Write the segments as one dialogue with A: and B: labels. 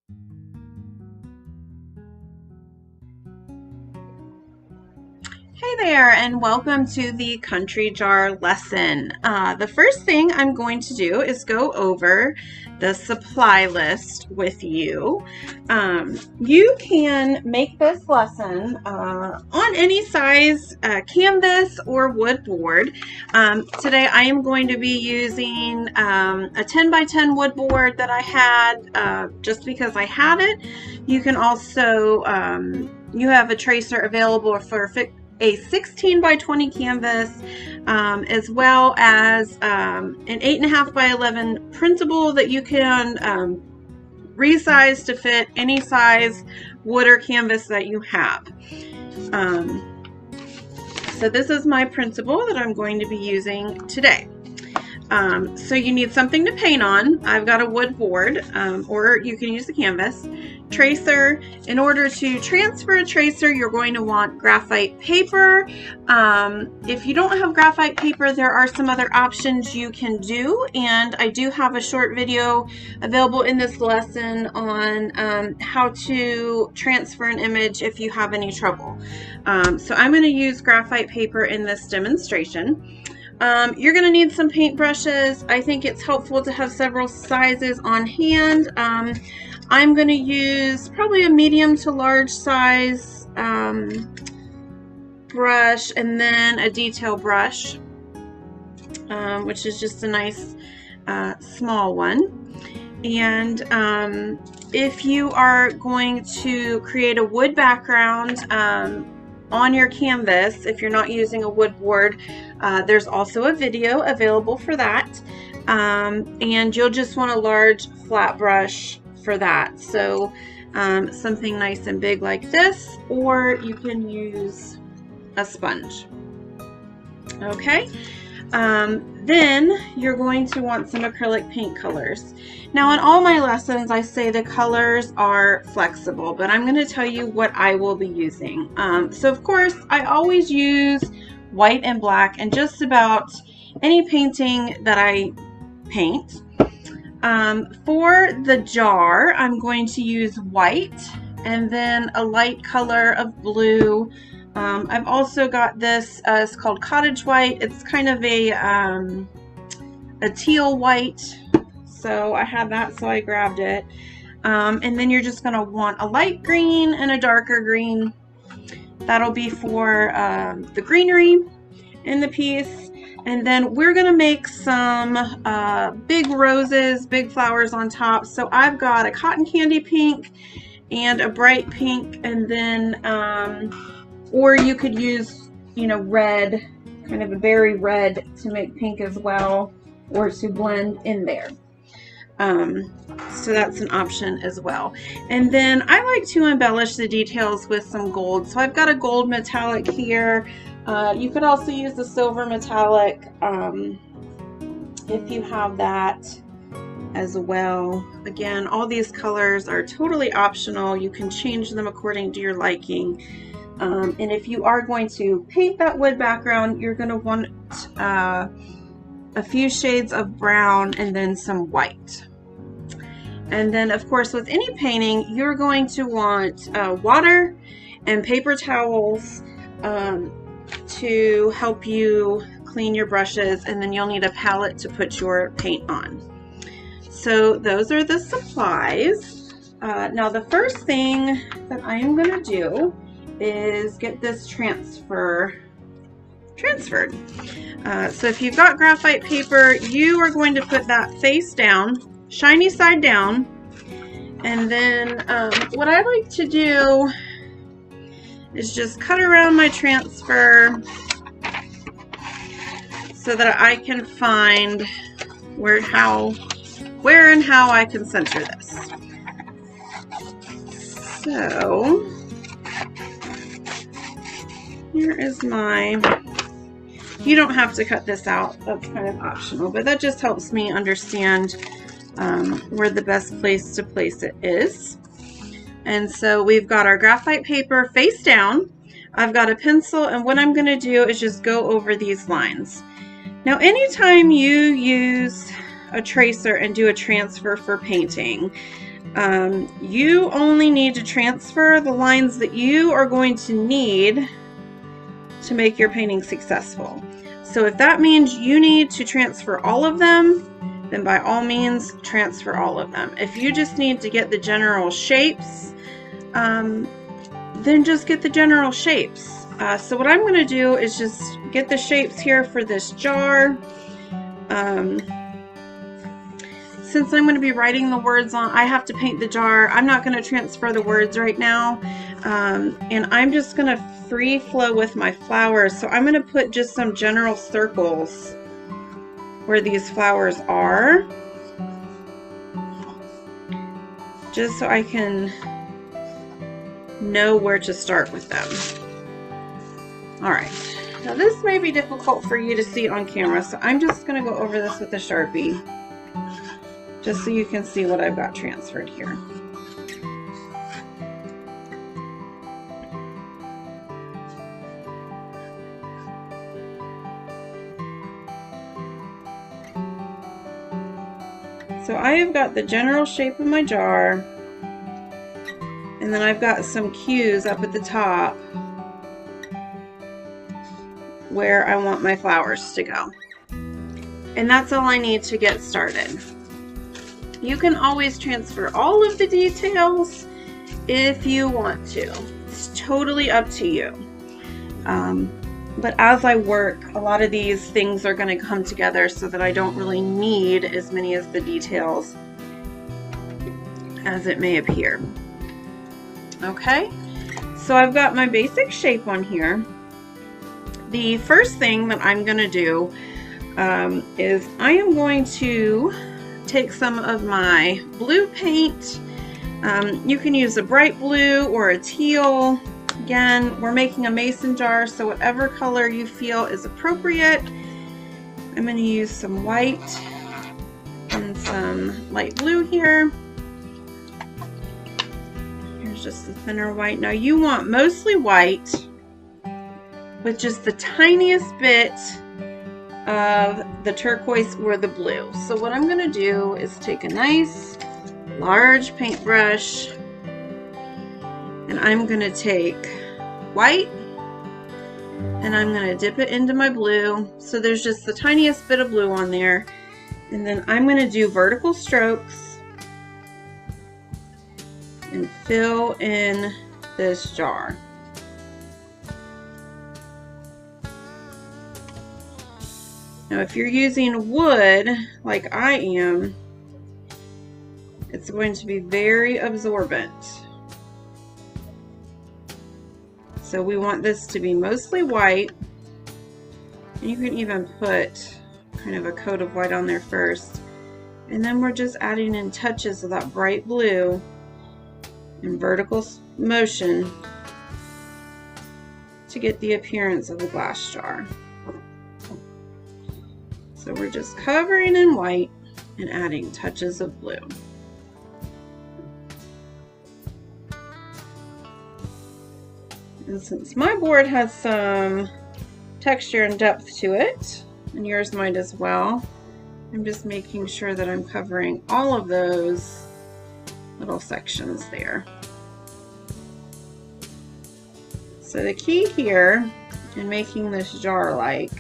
A: Hey there, and welcome to the country jar lesson. The first thing I'm going to do is go over the supply list with you. You can make this lesson on any size canvas or wood board. Today I am going to be using a 10 by 10 wood board that I had just because I had it. You can also, you have a tracer available for a 16 by 20 canvas, as well as an 8.5 by 11 printable that you can resize to fit any size wood or canvas that you have. So this is my printable that I'm going to be using today. So you need something to paint on. I've got a wood board, or you can use the canvas. Tracer. In order to transfer a tracer, you're going to want graphite paper. If you don't have graphite paper, there are some other options you can do, and I do have a short video available in this lesson on how to transfer an image if you have any trouble. So I'm going to use graphite paper in this demonstration. You're going to need some paint brushes. I think it's helpful to have several sizes on hand. I'm going to use probably a medium to large size brush, and then a detail brush, which is just a nice small one. And if you are going to create a wood background on your canvas, if you're not using a wood board, there's also a video available for that, and you'll just want a large flat brush for that. So something nice and big like this, or you can use a sponge. Okay, then you're going to want some acrylic paint colors. Now in all my lessons I say the colors are flexible, but I'm going to tell you what I will be using. So of course I always use white and black in just about any painting that I paint. For the jar, I'm going to use white and then a light color of blue. I've also got this, it's called cottage white. It's kind of a teal white. So I had that, so I grabbed it. And then you're just going to want a light green and a darker green. That'll be for the greenery in the piece. And then we're going to make some big roses, big flowers on top. So I've got a cotton candy pink and a bright pink, and then, or you could use, you know, red, kind of a berry red to make pink as well, or to blend in there. So that's an option as well. And then I like to embellish the details with some gold. So I've got a gold metallic here. You could also use the silver metallic if you have that as well. Again, all these colors are totally optional. You can change them according to your liking. And if you are going to paint that wood background, you're going to want a few shades of brown and then some white. And then of course with any painting, you're going to want water and paper towels to help you clean your brushes, and then you'll need a palette to put your paint on. So those are the supplies. Now the first thing that I am going to do is get this transferred. So if you've got graphite paper, you are going to put that face down, shiny side down, and then what I like to do is just cut around my transfer so that I can find where and how I can center this. So here is my, you don't have to cut this out, that's kind of optional, but that just helps me understand where the best place to place it is. And so we've got our graphite paper face down. I've got a pencil, and what I'm going to do is just go over these lines. Now anytime you use a tracer and do a transfer for painting. You only need to transfer the lines that you are going to need to make your painting successful. So if that means you need to transfer all of them, then by all means transfer all of them. If you just need to get the general shapes, then just get the general shapes. So what I'm going to do is just get the shapes here for this jar. Since I'm going to be writing the words on, I have to paint the jar. I'm not going to transfer the words right now. And I'm just going to free flow with my flowers. So I'm going to put just some general circles where these flowers are, just so I can know where to start with them. All right, now this may be difficult for you to see on camera, so I'm just going to go over this with a Sharpie, just so you can see what I've got transferred here. So I have got the general shape of my jar, and then I've got some cues up at the top where I want my flowers to go. And that's all I need to get started. You can always transfer all of the details if you want to. It's totally up to you. But as I work, a lot of these things are going to come together so that I don't really need as many of the details as it may appear. Okay, so I've got my basic shape on here. The first thing that I'm going to do is I am going to take some of my blue paint. You can use a bright blue or a teal. Again, we're making a mason jar, so whatever color you feel is appropriate. I'm going to use some white and some light blue here. Here's just the thinner white. Now you want mostly white with just the tiniest bit of the turquoise or the blue. So what I'm going to do is take a nice large paintbrush, and I'm going to take white and I'm going to dip it into my blue, so there's just the tiniest bit of blue on there, and then I'm going to do vertical strokes and fill in this jar. Now if you're using wood like I am, it's going to be very absorbent. So we want this to be mostly white. And you can even put kind of a coat of white on there first. And then we're just adding in touches of that bright blue in vertical motion to get the appearance of a glass jar. So we're just covering in white and adding touches of blue. And since my board has some texture and depth to it, and yours might as well, I'm just making sure that I'm covering all of those little sections there. So the key here in making this jar-like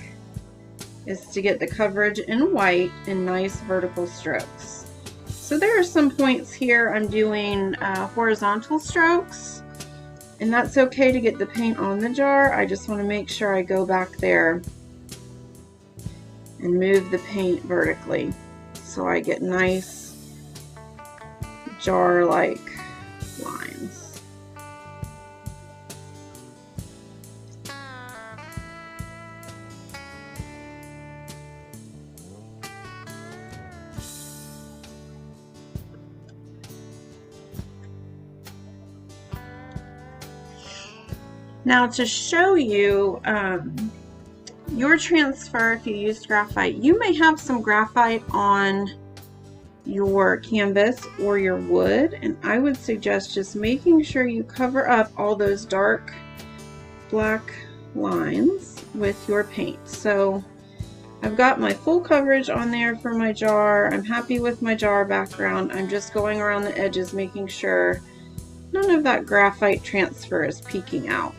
A: is to get the coverage in white in nice vertical strokes. So there are some points here I'm doing horizontal strokes, and that's okay to get the paint on the jar. I just want to make sure I go back there and move the paint vertically so I get nice jar-like lines. Now to show you your transfer, if you used graphite, you may have some graphite on your canvas or your wood, and I would suggest just making sure you cover up all those dark black lines with your paint. So I've got my full coverage on there for my jar. I'm happy with my jar background. I'm just going around the edges, making sure none of that graphite transfer is peeking out.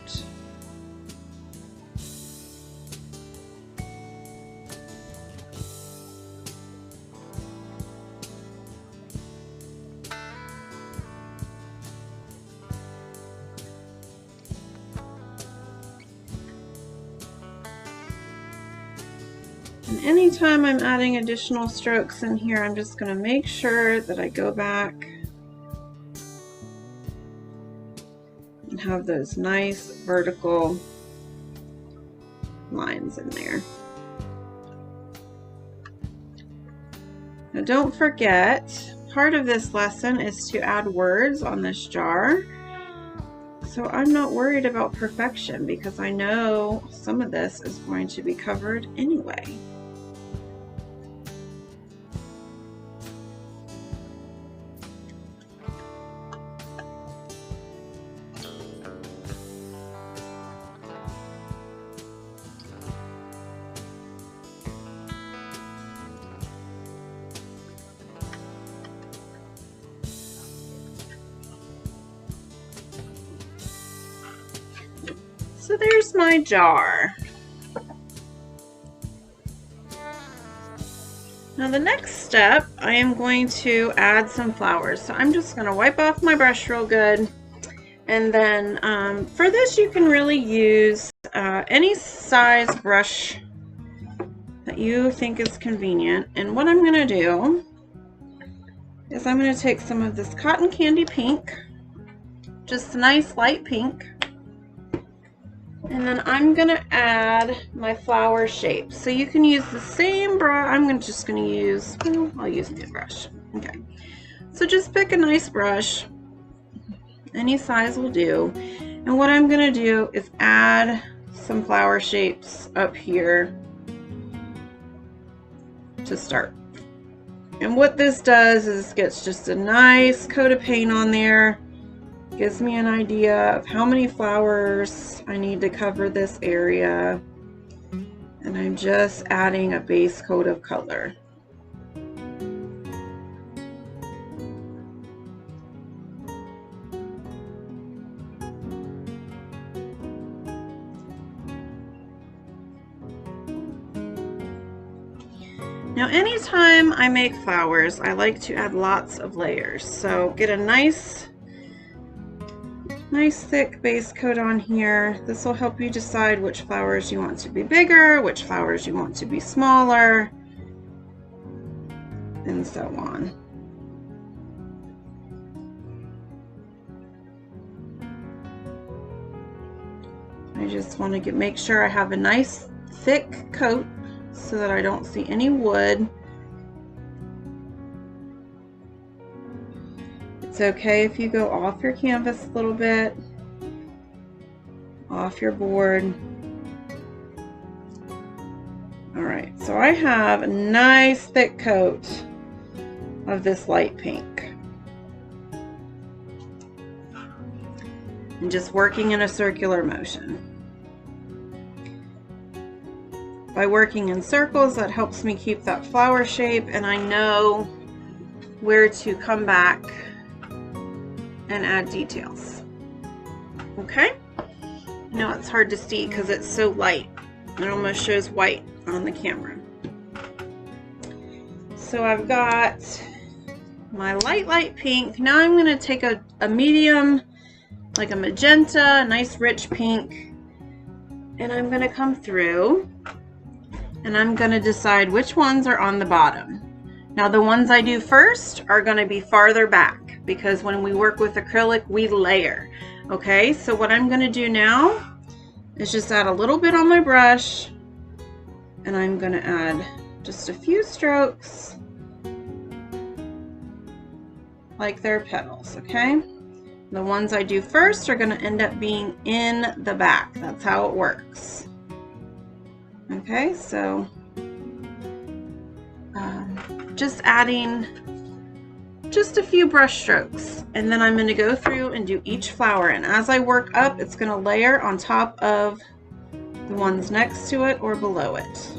A: And anytime I'm adding additional strokes in here, I'm just going to make sure that I go back and have those nice vertical lines in there. Now don't forget, part of this lesson is to add words on this jar. So I'm not worried about perfection because I know some of this is going to be covered anyway. So there's my jar. Now the next step, I am going to add some flowers. So I'm just going to wipe off my brush real good. And then for this you can really use any size brush that you think is convenient. And what I'm going to do is I'm going to take some of this cotton candy pink, just a nice light pink. And then I'm going to add my flower shape. So you can use the same brush. I'm just going to use, well, I'll use the brush. Okay. So just pick a nice brush. Any size will do. And what I'm going to do is add some flower shapes up here to start. And what this does is gets just a nice coat of paint on there. Gives me an idea of how many flowers I need to cover this area. And I'm just adding a base coat of color. Now anytime I make flowers, I like to add lots of layers. So get a nice thick base coat on here. This will help you decide which flowers you want to be bigger, which flowers you want to be smaller, and so on. I just want to make sure I have a nice thick coat so that I don't see any wood. It's okay if you go off your canvas a little bit, off your board. All right, so I have a nice thick coat of this light pink. And just working in a circular motion. By working in circles, that helps me keep that flower shape, and I know where to come back and add details. Okay? I know it's hard to see because it's so light. It almost shows white on the camera. So I've got my light pink. Now I'm going to take a medium, like a magenta, a nice rich pink, and I'm going to come through and I'm going to decide which ones are on the bottom. Now the ones I do first are going to be farther back, because when we work with acrylic, we layer. Okay, so what I'm going to do now is just add a little bit on my brush, and I'm going to add just a few strokes like they're petals. Okay, the ones I do first are going to end up being in the back. That's how it works. Okay, so just adding just a few brush strokes, and then I'm going to go through and do each flower, and as I work up, it's going to layer on top of the ones next to it or below it.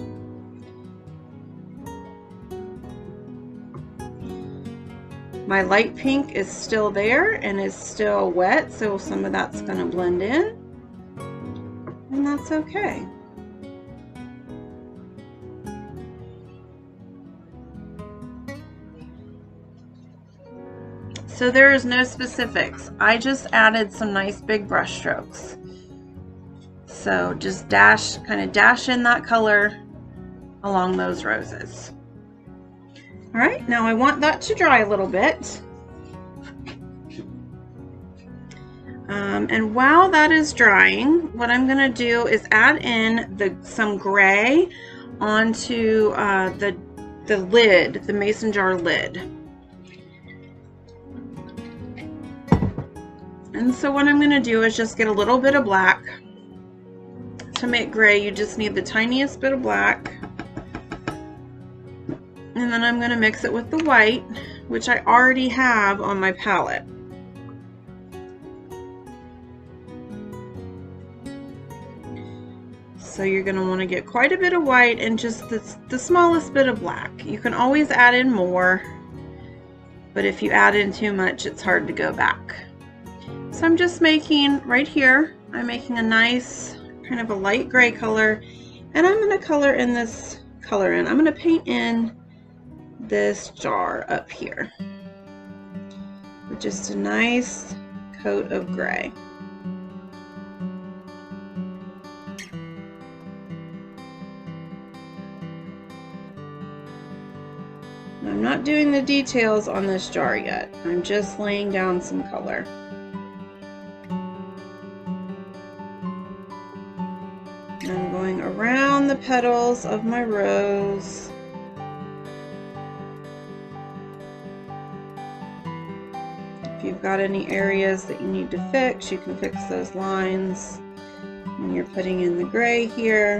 A: My light pink is still there and is still wet, so some of that's going to blend in, and that's okay. So there is no specifics. I just added some nice big brush strokes. So just kind of dash in that color along those roses. All right, now I want that to dry a little bit. And while that is drying, what I'm going to do is add in some gray onto the lid, the mason jar lid. And so what I'm going to do is just get a little bit of black. To make gray, you just need the tiniest bit of black. And then I'm going to mix it with the white, which I already have on my palette. So you're going to want to get quite a bit of white and just the smallest bit of black. You can always add in more, but if you add in too much, it's hard to go back. So I'm just making, right here, I'm making a nice kind of a light gray color, and I'm going to color in this color in. I'm going to paint in this jar up here with just a nice coat of gray. I'm not doing the details on this jar yet. I'm just laying down some color. I'm going around the petals of my rose. If you've got any areas that you need to fix, you can fix those lines when you're putting in the gray here.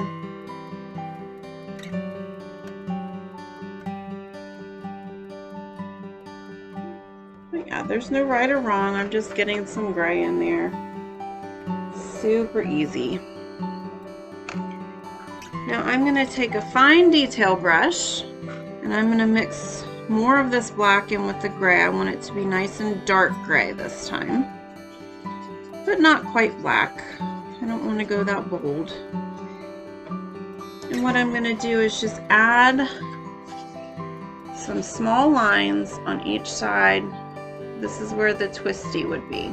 A: But yeah, there's no right or wrong. I'm just getting some gray in there. Super easy. Now I'm going to take a fine detail brush and I'm going to mix more of this black in with the gray. I want it to be nice and dark gray this time, but not quite black. I don't want to go that bold. And what I'm going to do is just add some small lines on each side. This is where the twisty would be.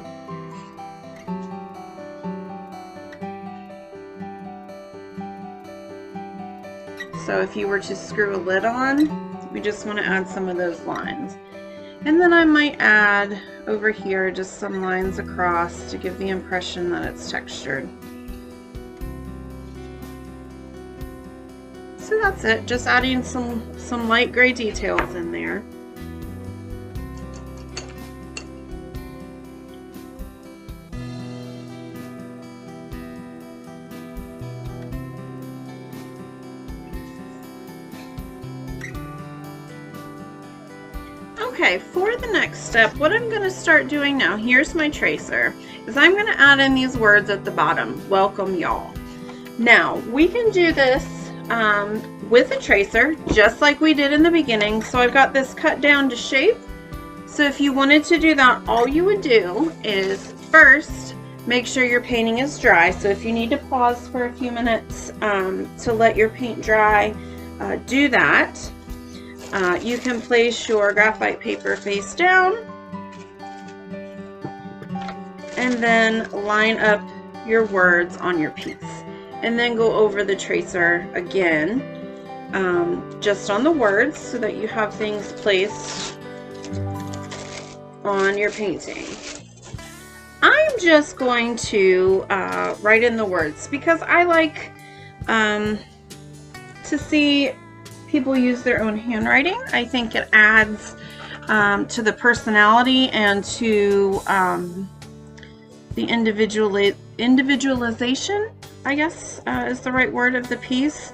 A: So if you were to screw a lid on, we just want to add some of those lines. And then I might add over here just some lines across to give the impression that it's textured. So that's it, just adding some light gray details in there. Okay, for the next step, what I'm going to start doing now, here's my tracer, is I'm going to add in these words at the bottom, welcome y'all. Now, we can do this with a tracer, just like we did in the beginning. So I've got this cut down to shape. So if you wanted to do that, all you would do is first make sure your painting is dry. So if you need to pause for a few minutes to let your paint dry, do that. You can place your graphite paper face down and then line up your words on your piece, and then go over the tracer again, just on the words, so that you have things placed on your painting. I'm just going to write in the words because I like to see people use their own handwriting. I think it adds to the personality and to the individualization, I guess is the right word, of the piece.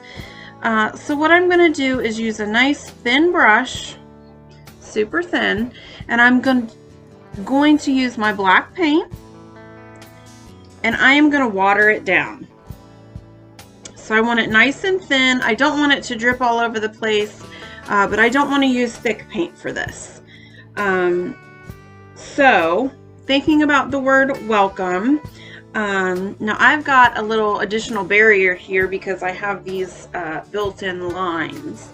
A: So what I'm going to do is use a nice thin brush, super thin, and I'm going to use my black paint, and I am going to water it down. So I want it nice and thin. I don't want it to drip all over the place, but I don't want to use thick paint for this. So thinking about the word welcome, now I've got a little additional barrier here because I have these built-in lines.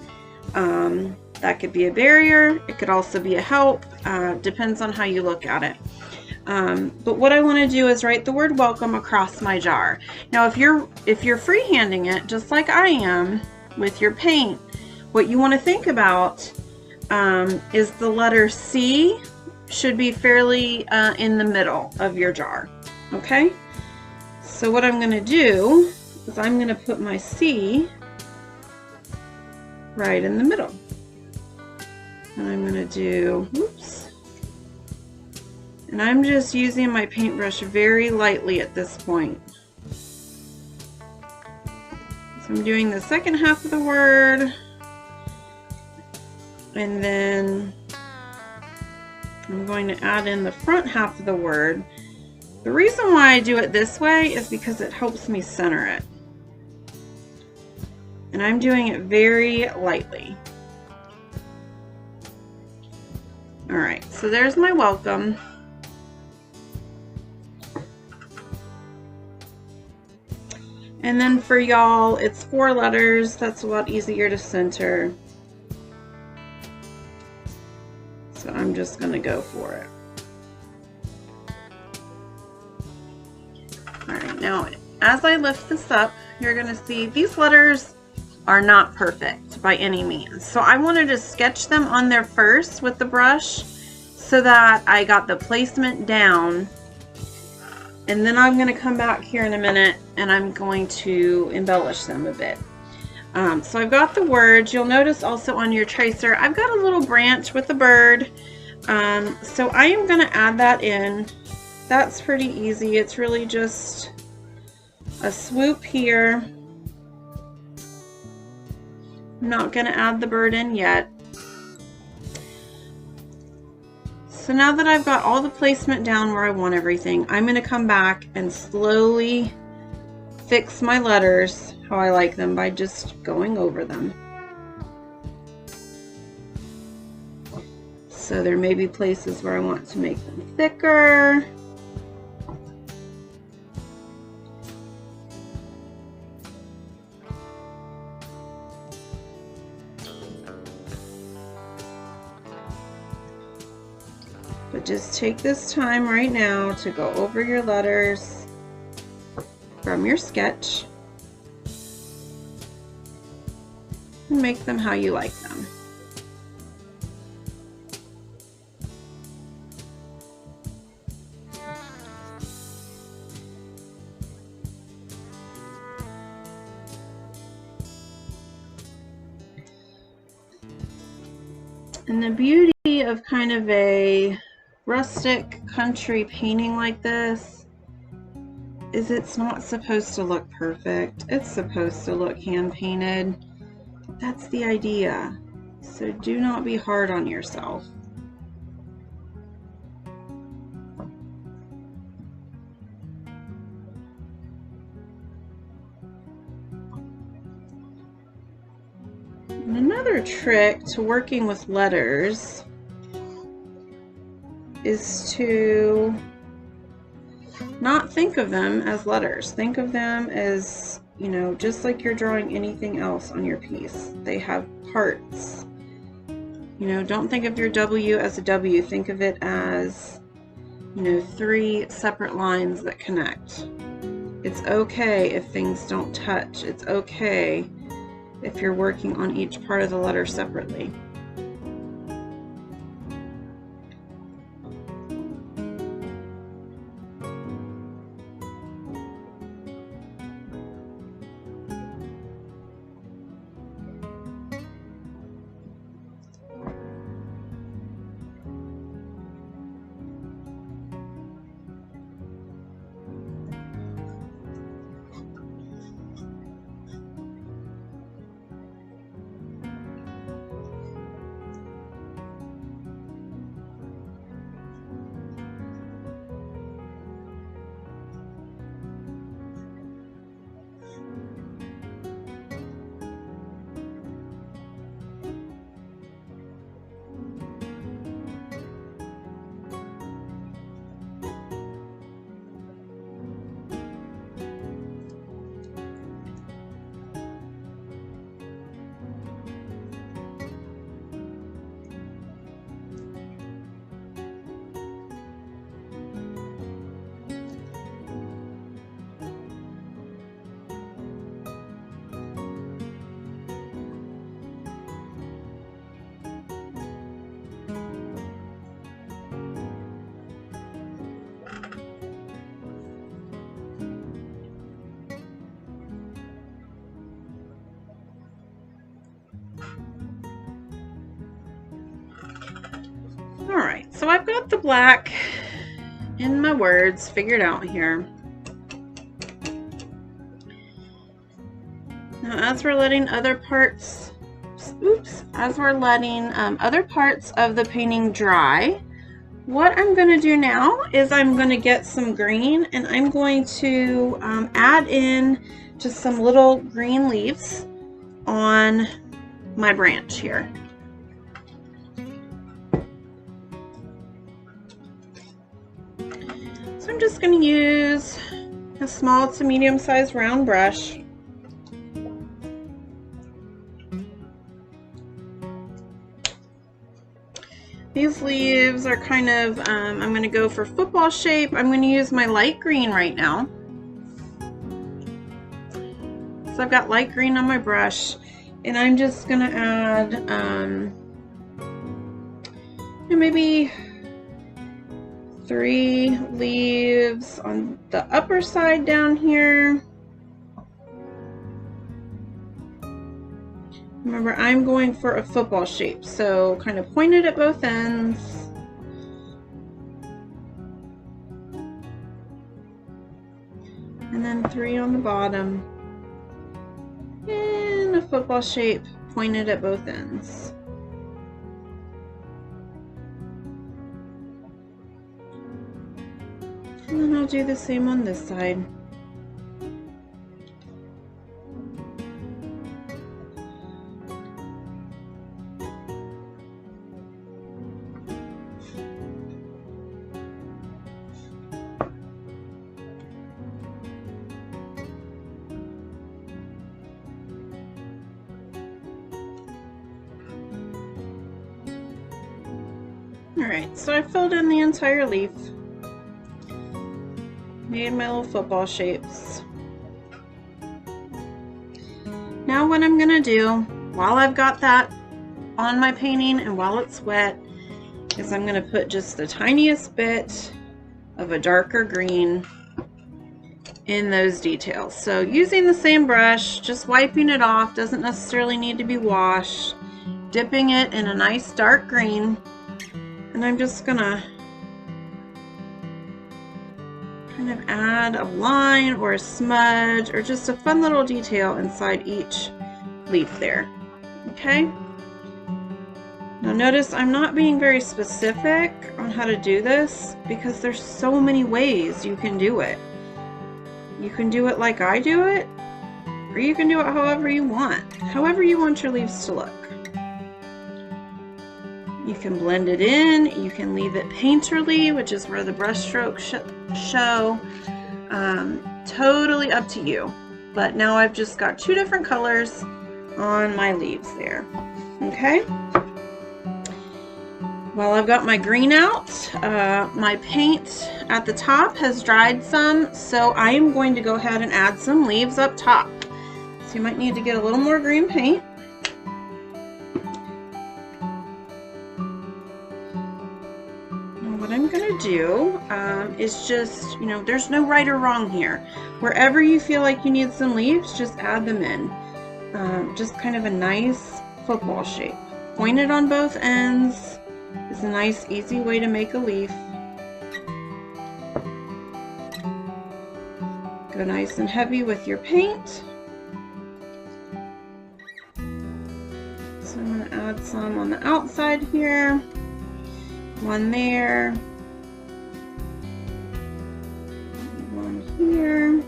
A: That could be a barrier, it could also be a help, depends on how you look at it. But what I want to do is write the word welcome across my jar. Now if you're freehanding it, just like I am with your paint, what you want to think about is the letter C should be fairly in the middle of your jar. Okay? So what I'm going to do is I'm going to put my C right in the middle. And I'm going to do, oops. And I'm just using my paintbrush very lightly at this point. So I'm doing the second half of the word. And then I'm going to add in the front half of the word. The reason why I do it this way is because it helps me center it. And I'm doing it very lightly. Alright, so there's my welcome. And then for y'all, it's 4 letters. That's a lot easier to center. So I'm just going to go for it. Alright, now as I lift this up, you're going to see these letters are not perfect by any means. So I wanted to sketch them on there first with the brush so that I got the placement down. And then I'm going to come back here in a minute and I'm going to embellish them a bit. So I've got the words. You'll notice also on your tracer, I've got a little branch with a bird. So I am going to add that in. That's pretty easy. It's really just a swoop here. I'm not going to add the bird in yet. So now that I've got all the placement down where I want everything, I'm going to come back and slowly fix my letters how I like them by just going over them. So there may be places where I want to make them thicker. But just take this time right now to go over your letters from your sketch and make them how you like them. And the beauty of kind of a rustic country painting like this is it's not supposed to look perfect. It's supposed to look hand painted. That's the idea. So do not be hard on yourself. And another trick to working with letters is to not think of them as letters. Think of them as, you know, just like you're drawing anything else on your piece. They have parts. You know, don't think of your W as a W. Think of it as, you know, 3 separate lines that connect. It's okay if things don't touch. It's okay if you're working on each part of the letter separately. So I've got the black in my words figured out here. Now as we're letting other parts, as we're letting other parts of the painting dry, what I'm going to do now is I'm going to get some green and I'm going to add in just some little green leaves on my branch here. So I'm just going to use a small to medium-sized round brush. These leaves are kind of, I'm going to go for football shape. I'm going to use my light green right now. So I've got light green on my brush, and I'm just going to add maybe 3 leaves on the upper side down here. Remember, I'm going for a football shape, so kind of pointed at both ends. And then 3 on the bottom. And a football shape pointed at both ends. And then I'll do the same on this side. Alright, so I filled in the entire leaf. Made my little football shapes. Now what I'm going to do, while I've got that on my painting and while it's wet, is I'm going to put just the tiniest bit of a darker green in those details. So using the same brush, just wiping it off, doesn't necessarily need to be washed, dipping it in a nice dark green. And I'm just gonna kind of add a line or a smudge or just a fun little detail inside each leaf there. Okay? Now notice I'm not being very specific on how to do this because there's so many ways you can do it. You can do it like I do it, or you can do it however you want your leaves to look. You can blend it in, you can leave it painterly, which is where the brush strokes show. Totally up to you. But now I've just got 2 different colors on my leaves there. Okay? While I've got my green out, my paint at the top has dried some, so I am going to go ahead and add some leaves up top. So you might need to get a little more green paint. What I'm going to do is just, there's no right or wrong here. Wherever you feel like you need some leaves, just add them in. Just kind of a nice football shape. Pointed on both ends is a nice, easy way to make a leaf. Go nice and heavy with your paint. So I'm going to add some on the outside here. One there, one here,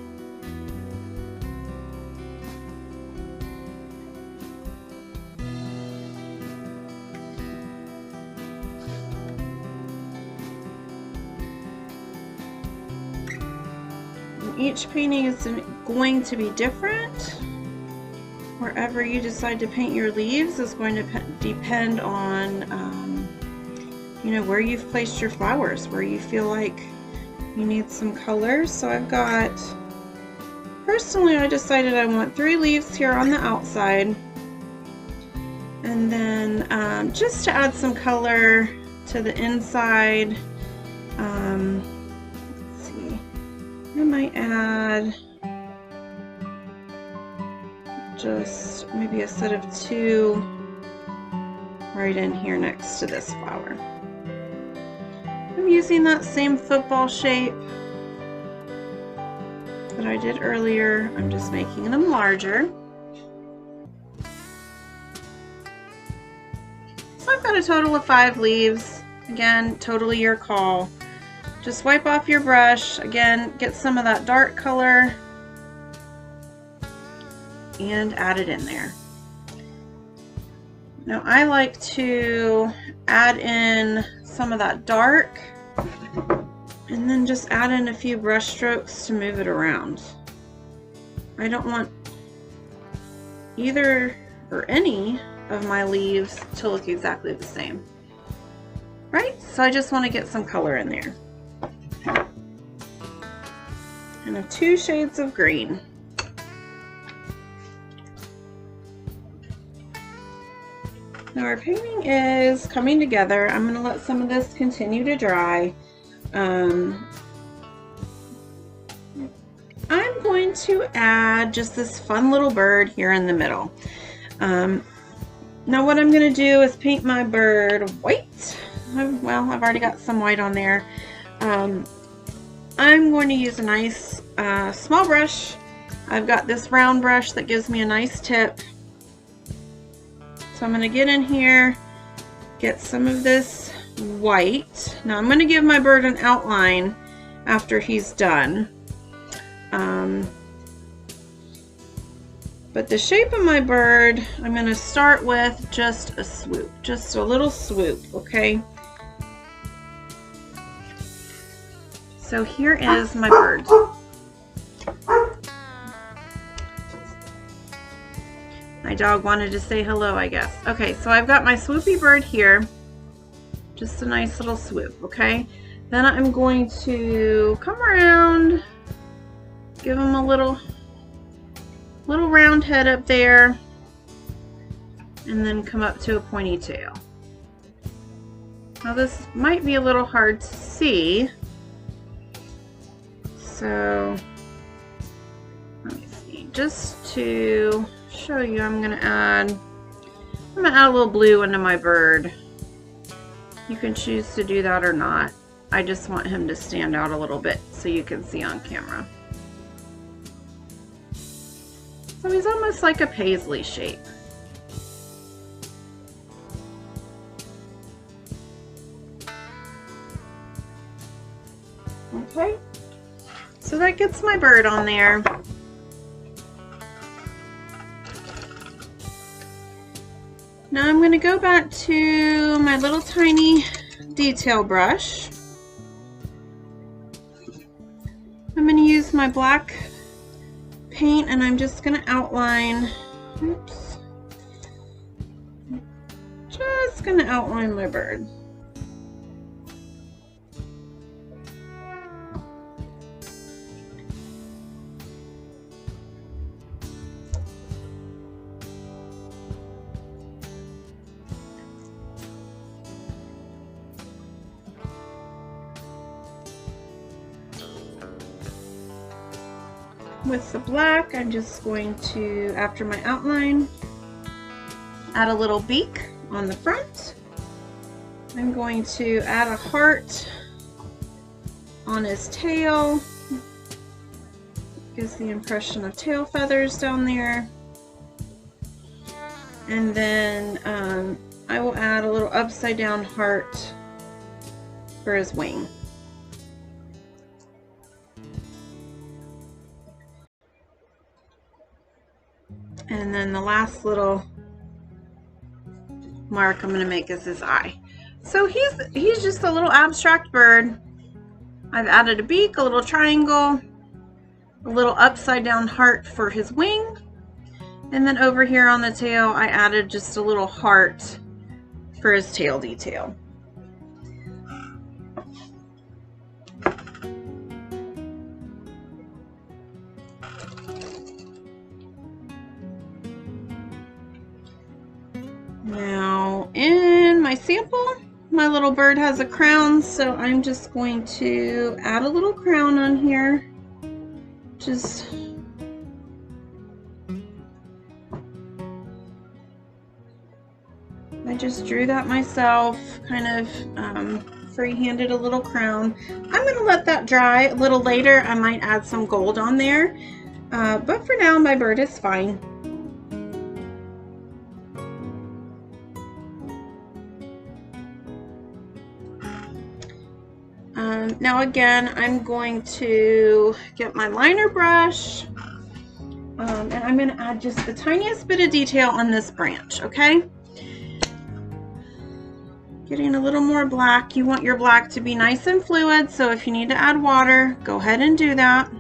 A: and each painting is going to be different. Wherever you decide to paint your leaves is going to depend on where you've placed your flowers, where you feel like you need some colors. So I've got, personally I decided I want 3 leaves here on the outside, and then just to add some color to the inside, let's see, I might add just maybe a set of 2 right in here next to this flower. using that same football shape that I did earlier. I'm just making them larger. So I've got a total of 5 leaves. Again, totally your call. Just wipe off your brush. Again, get some of that dark color and add it in there. Now I like to add in some of that dark and then just add in a few brush strokes to move it around. I don't want either or any of my leaves to look exactly the same, right? So I just want to get some color in there. And of 2 shades of green. Now our painting is coming together. I'm going to let some of this continue to dry. I'm going to add just this fun little bird here in the middle. Now what I'm going to do is paint my bird white. Well, I've already got some white on there. I'm going to use a nice small brush. I've got this round brush that gives me a nice tip. So I'm going to get in here, get some of this white. Now I'm going to give my bird an outline after he's done. But the shape of my bird, I'm going to start with just a swoop, just a little swoop, okay? So here is my bird. My dog wanted to say hello, I guess. Okay, so I've got my swoopy bird here. Just a nice little swoop, okay? Then I'm going to come around, give him a little round head up there, and then come up to a pointy tail. Now this might be a little hard to see, so let me see. Just to show you, I'm gonna add a little blue into my bird. You can choose to do that or not. I just want him to stand out a little bit so you can see on camera. So he's almost like a paisley shape. Okay, so that gets my bird on there. Now I'm going to go back to my little tiny detail brush. I'm going to use my black paint and I'm just going to outline, oops, just going to outline my bird. With the black, I'm just going to, after my outline, add a little beak on the front. I'm going to add a heart on his tail. Gives the impression of tail feathers down there. And then I will add a little upside down heart for his wing. And then the last little mark I'm going to make is his eye. So he's just a little abstract bird. I've added a beak, a little triangle, a little upside down heart for his wing. And then over here on the tail, I added just a little heart for his tail detail. Now in my sample, my little bird has a crown, so I'm just going to add a little crown on here. I just drew that myself, kind of free-handed a little crown. I'm going to let that dry. A little later I might add some gold on there, but for now my bird is fine. Now again, I'm going to get my liner brush, and I'm going to add just the tiniest bit of detail on this branch, okay? Getting a little more black. You want your black to be nice and fluid, so if you need to add water, go ahead and do that.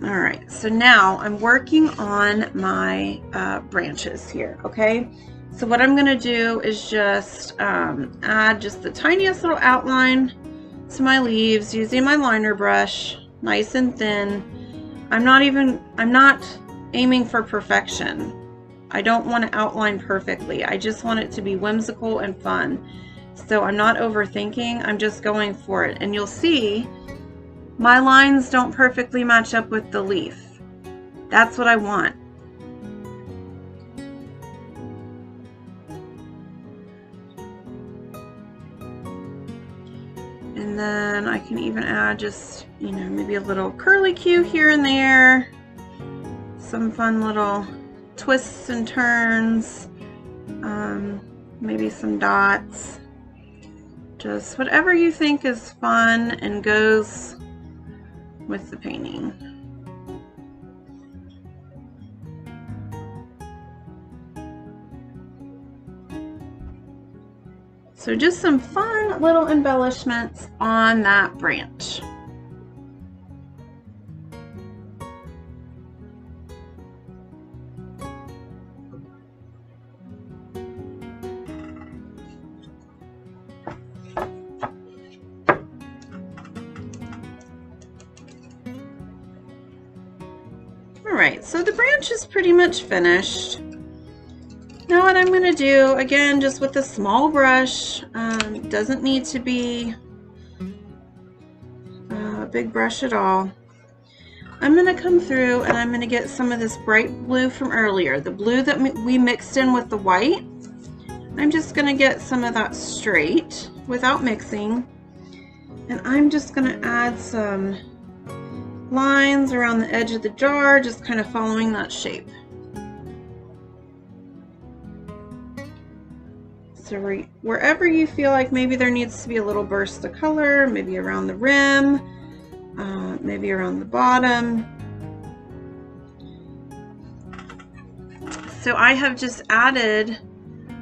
A: All right, so now I'm working on my branches here, okay? So what I'm gonna do is just add just the tiniest little outline to my leaves using my liner brush, nice and thin. I'm not aiming for perfection. I don't want to outline perfectly. I just want it to be whimsical and fun. So I'm not overthinking, I'm just going for it. And you'll see my lines don't perfectly match up with the leaf. That's what I want. And then I can even add just, you know, maybe a little curlicue here and there. Some fun little twists and turns. Maybe some dots. Just whatever you think is fun and goes with the painting. So just some fun little embellishments on that branch. Alright, so the branch is pretty much finished. Now what I'm going to do, again, just with a small brush, doesn't need to be a big brush at all. I'm going to come through and I'm going to get some of this bright blue from earlier, the blue that we mixed in with the white. I'm just going to get some of that straight without mixing, and I'm just going to add some lines around the edge of the jar, just kind of following that shape. So wherever you feel like maybe there needs to be a little burst of color, maybe around the rim, maybe around the bottom. So I have just added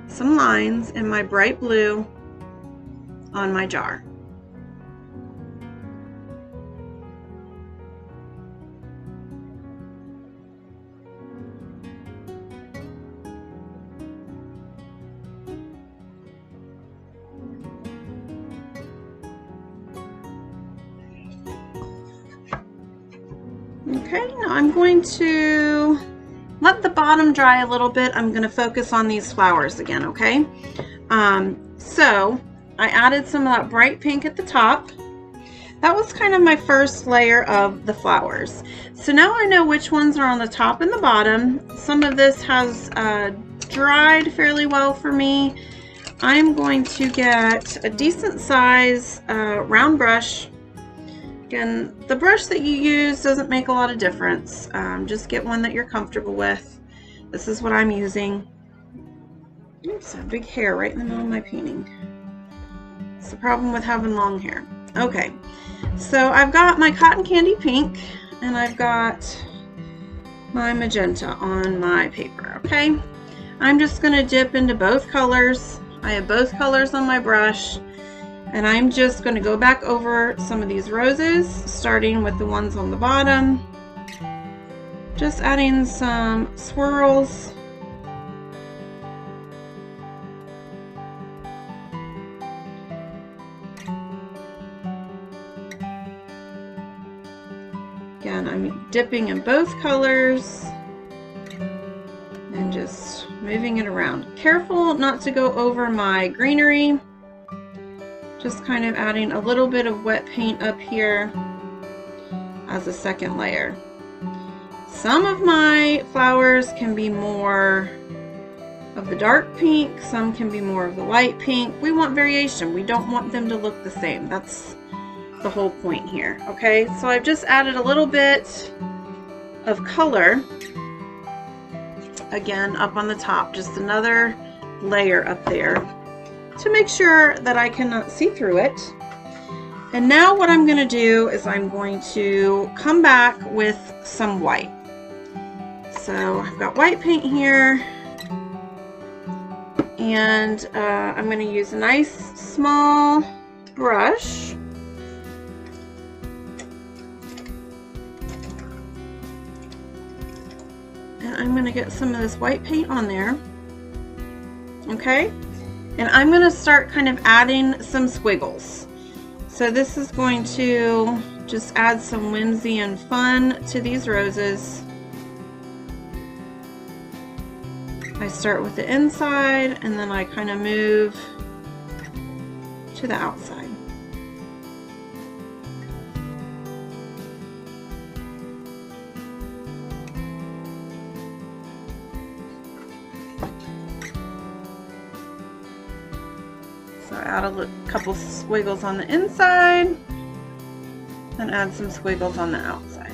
A: some lines in my bright blue on my jar. Okay, now I'm going to let the bottom dry a little bit. I'm going to focus on these flowers again, okay? So I added some of that bright pink at the top. That was kind of my first layer of the flowers. So now I know which ones are on the top and the bottom. Some of this has dried fairly well for me. I'm going to get a decent size round brush. Again, the brush that you use doesn't make a lot of difference. Just get one that you're comfortable with. This is what I'm using. Oops, a big hair right in the middle of my painting. It's the problem with having long hair. Okay, so I've got my cotton candy pink and I've got my magenta on my paper, okay? I'm just going to dip into both colors. I have both colors on my brush. And I'm just going to go back over some of these roses, starting with the ones on the bottom. Just adding some swirls. Again, I'm dipping in both colors and just moving it around. Careful not to go over my greenery. Just kind of adding a little bit of wet paint up here as a second layer. Some of my flowers can be more of the dark pink, some can be more of the light pink. We want variation. We don't want them to look the same. That's the whole point here. Okay, so I've just added a little bit of color again up on the top, just another layer up there to make sure that I cannot see through it. And now what I'm going to do is I'm going to come back with some white. So I've got white paint here, and I'm going to use a nice small brush. And I'm going to get some of this white paint on there. Okay? And I'm going to start kind of adding some squiggles. So this is going to just add some whimsy and fun to these roses. I start with the inside and then I kind of move to the outside. So add a couple squiggles on the inside and add some squiggles on the outside.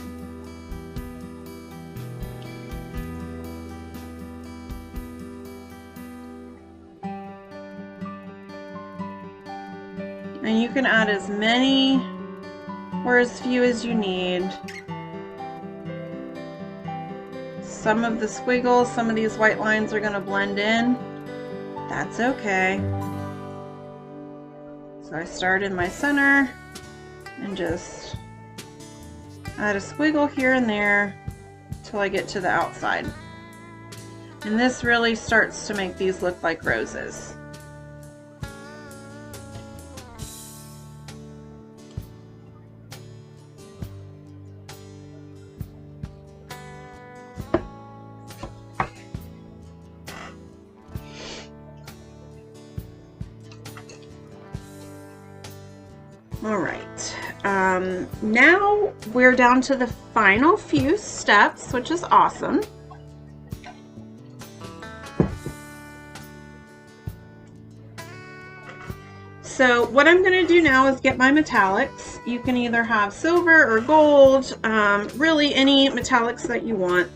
A: And you can add as many or as few as you need. Some of the squiggles, some of these white lines are going to blend in. That's okay. So I start in my center and just add a squiggle here and there till I get to the outside. And this really starts to make these look like roses. All right, now we're down to the final few steps, which is awesome. So what I'm going to do now is get my metallics. You can either have silver or gold, really any metallics that you want.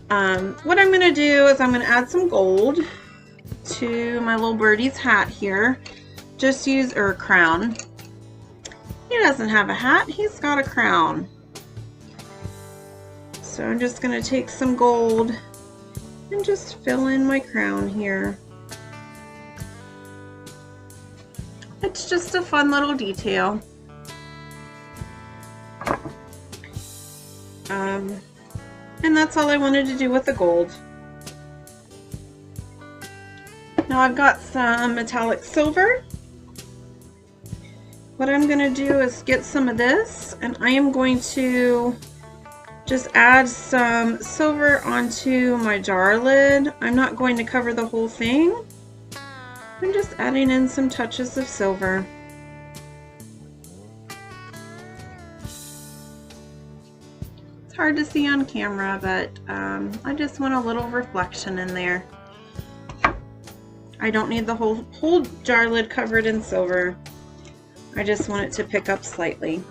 A: What I'm going to do is I'm going to add some gold to my little birdie's hat here. Just use her crown. He doesn't have a hat, he's got a crown. So I'm just going to take some gold and just fill in my crown here. It's just a fun little detail. And that's all I wanted to do with the gold. Now I've got some metallic silver. What I'm going to do is get some of this, and I am going to just add some silver onto my jar lid. I'm not going to cover the whole thing. I'm just adding in some touches of silver. It's hard to see on camera, but I just want a little reflection in there. I don't need the whole jar lid covered in silver. I just want it to pick up slightly.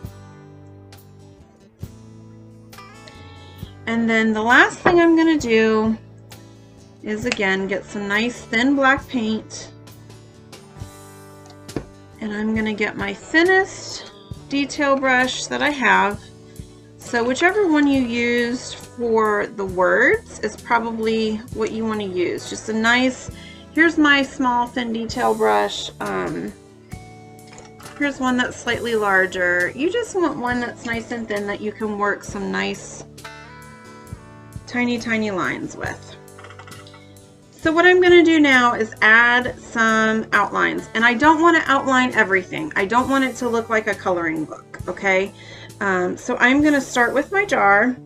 A: And then the last thing I'm going to do is again get some nice thin black paint, and I'm going to get my thinnest detail brush that I have. So whichever one you used for the words is probably what you want to use. Just a nice, here's my small thin detail brush. Here's one that's slightly larger. You just want one that's nice and thin that you can work some nice tiny lines with. So what I'm going to do now is add some outlines, and I don't want to outline everything. I don't want it to look like a coloring book, okay? So I'm going to start with my jar,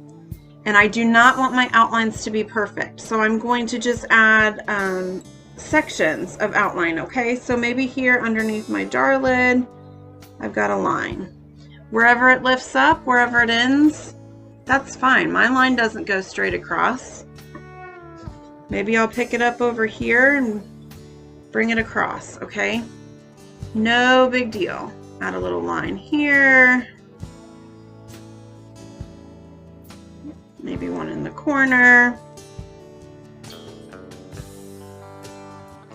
A: and I do not want my outlines to be perfect. So I'm going to just add sections of outline, okay? So maybe here underneath my jar lid, I've got a line. Wherever it lifts up, wherever it ends, that's fine. My line doesn't go straight across. Maybe I'll pick it up over here and bring it across, okay? No big deal. Add a little line here. Maybe one in the corner.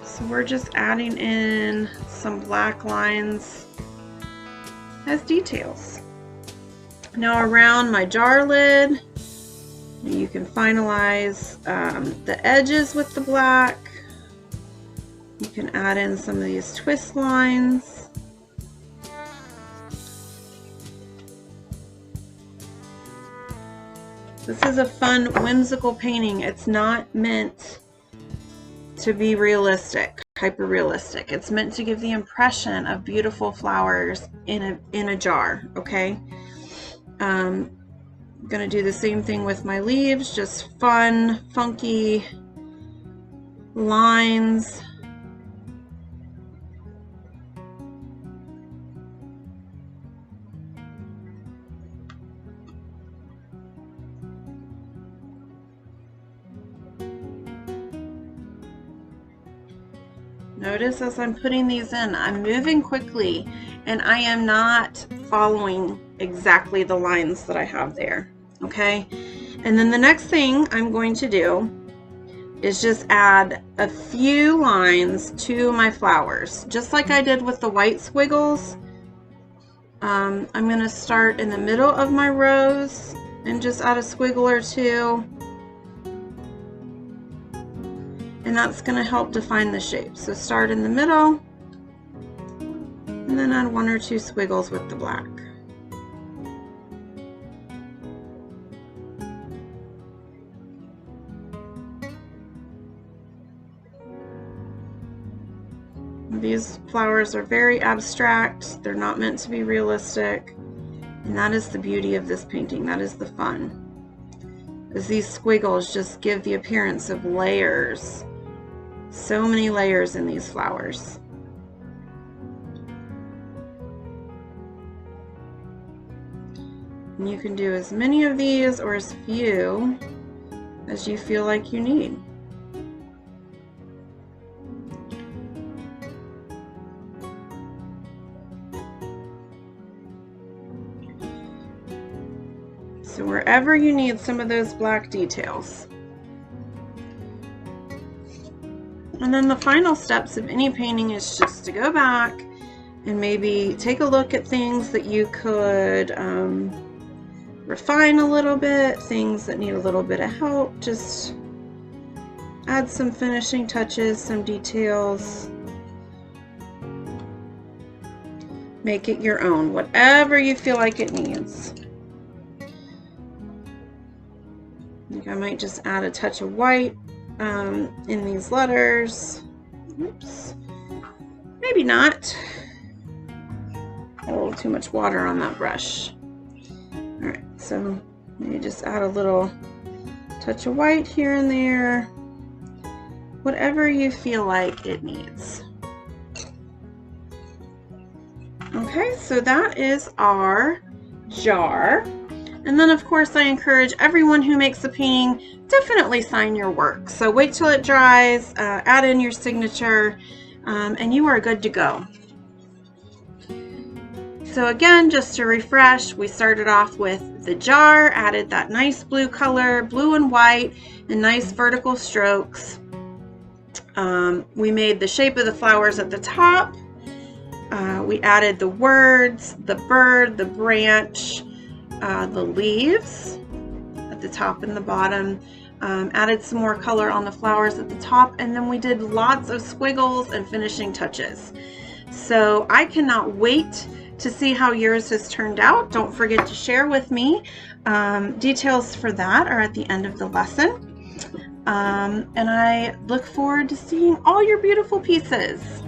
A: So we're just adding in some black lines as details. Now around my jar lid, you can finalize the edges with the black. You can add in some of these twist lines. This is a fun, whimsical painting. It's not meant to be realistic, hyper realistic. It's meant to give the impression of beautiful flowers in a jar, okay? I'm gonna do the same thing with my leaves, just fun, funky lines. Notice as I'm putting these in, I'm moving quickly and I am not following exactly the lines that I have there, okay? And then the next thing I'm going to do is just add a few lines to my flowers, just like I did with the white squiggles. I'm going to start in the middle of my rows and just add a squiggle or two. And that's going to help define the shape. So start in the middle and then add one or two squiggles with the black. These flowers are very abstract. They're not meant to be realistic. And that is the beauty of this painting. That is the fun. As these squiggles just give the appearance of layers. So many layers in these flowers. And you can do as many of these or as few as you feel like you need. So wherever you need some of those black details. And then the final steps of any painting is just to go back and maybe take a look at things that you could refine a little bit, things that need a little bit of help. Just add some finishing touches, some details. Make it your own, whatever you feel like it needs. I think I might just add a touch of white in these letters. Oops. Maybe not. A little too much water on that brush. Alright, so maybe just add a little touch of white here and there. Whatever you feel like it needs. Okay, so that is our jar. And then of course I encourage everyone who makes a painting, definitely sign your work. So wait till it dries, add in your signature, and you are good to go. So again, just to refresh, we started off with the jar, added that nice blue color, blue and white, and nice vertical strokes. We made the shape of the flowers at the top. We added the words, the bird, the branch, the leaves at the top and the bottom, added some more color on the flowers at the top, and then we did lots of squiggles and finishing touches. So I cannot wait to see how yours has turned out. Don't forget to share with me. Details for that are at the end of the lesson. And I look forward to seeing all your beautiful pieces.